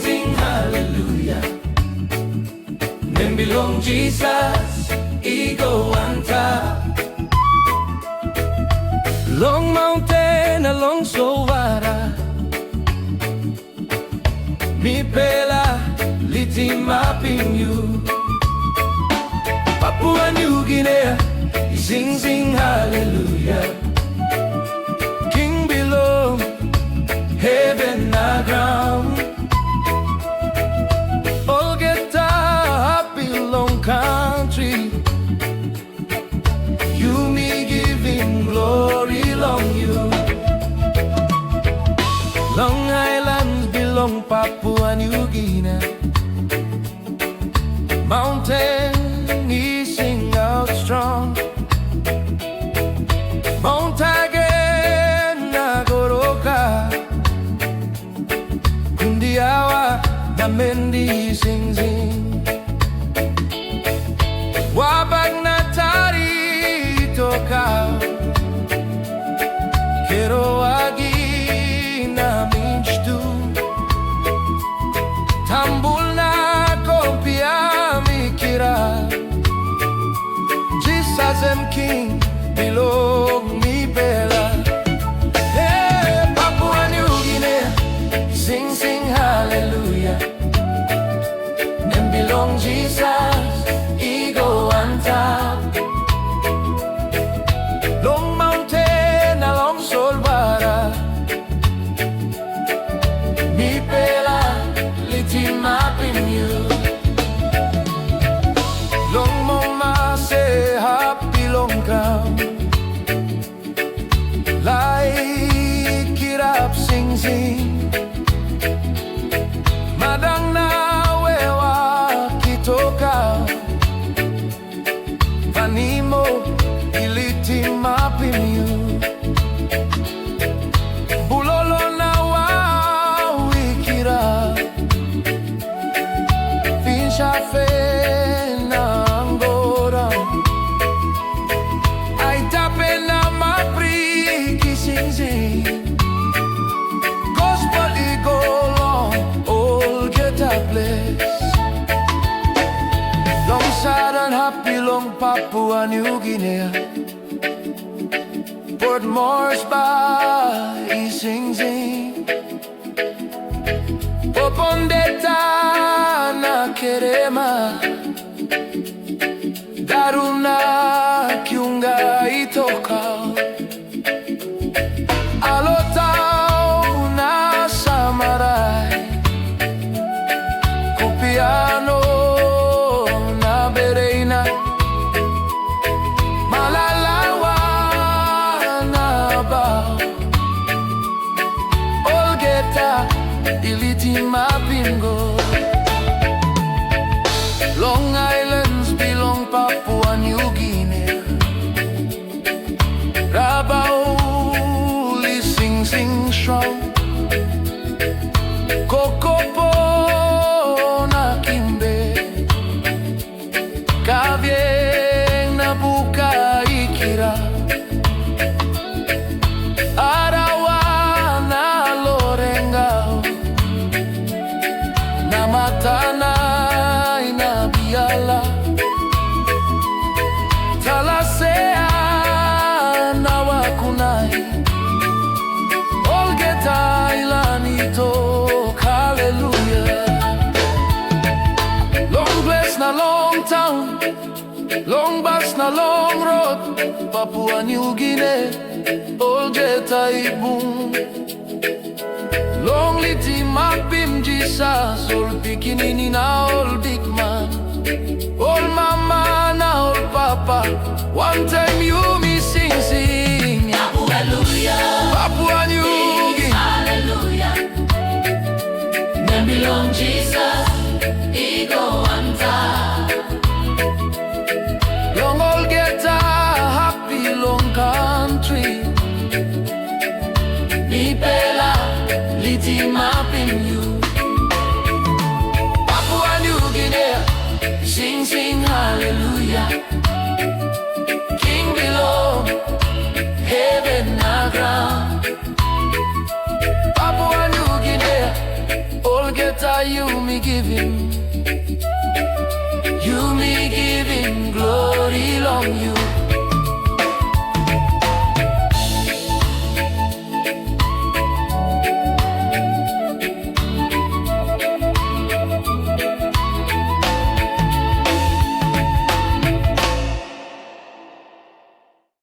sing hallelujah. Them belong Jesus, ego on top. Long mountain along Sowara, Mipela, litimapim you. Papua New Guinea, sing hallelujah. King below, heaven and ground. Olgeta, bilong country. You me giving glory long you. Long Highlands belong Papua New Guinea. Mountain he sing out strong. Mount again na goroka. Kundiawa na mendi sing. Wabag na tari tokaut. Kero agi na minchtu. Tambul na kopia mikira. Jisas king bilong Dispela. Hey, Papua New Guinea, sing hallelujah. Them belong Jesus, ego on top. Long mountain along Solvara, Dispela, litimapim you. Long Momase, bilong come. Like it up, sing. Madang na wewa kitoka. Panimo, ilitimapim you. Bulolo na wikira. Finsha fe na angora. Ay tape na gospel long, olgeta ples. Long sad and happy long Papua New Guinea. Port Moresby sing. Popondeta na kerema. Daruna kiunga tokaut. Alotau na samarai. Kopiano na bereina. Malalawa na bao. Olgeta ilitimapim go. Long Islands belong Papua New Guinea. Rabao sing strong. Kokopo na kimbe. Kavyeng na buka ikira. Arawa na lorengao. Na matana inabiala. Talasea na wakunai. Tok, hallelujah. Long bless na long town, long bus na long road. Papua New Guinea, olgeta bung. Long litimapim Jisas, ol pikinini na ol big man. Ol mama na ol papa, one time you me sing. Hallelujah. Papua New belong Jesus, ego on top. Long olgeta, happy long country. Dispela, litimapim you. Papua New Guinea, sing hallelujah. King below, heaven and ground. Papua New Guinea, olgeta me give him glory long you.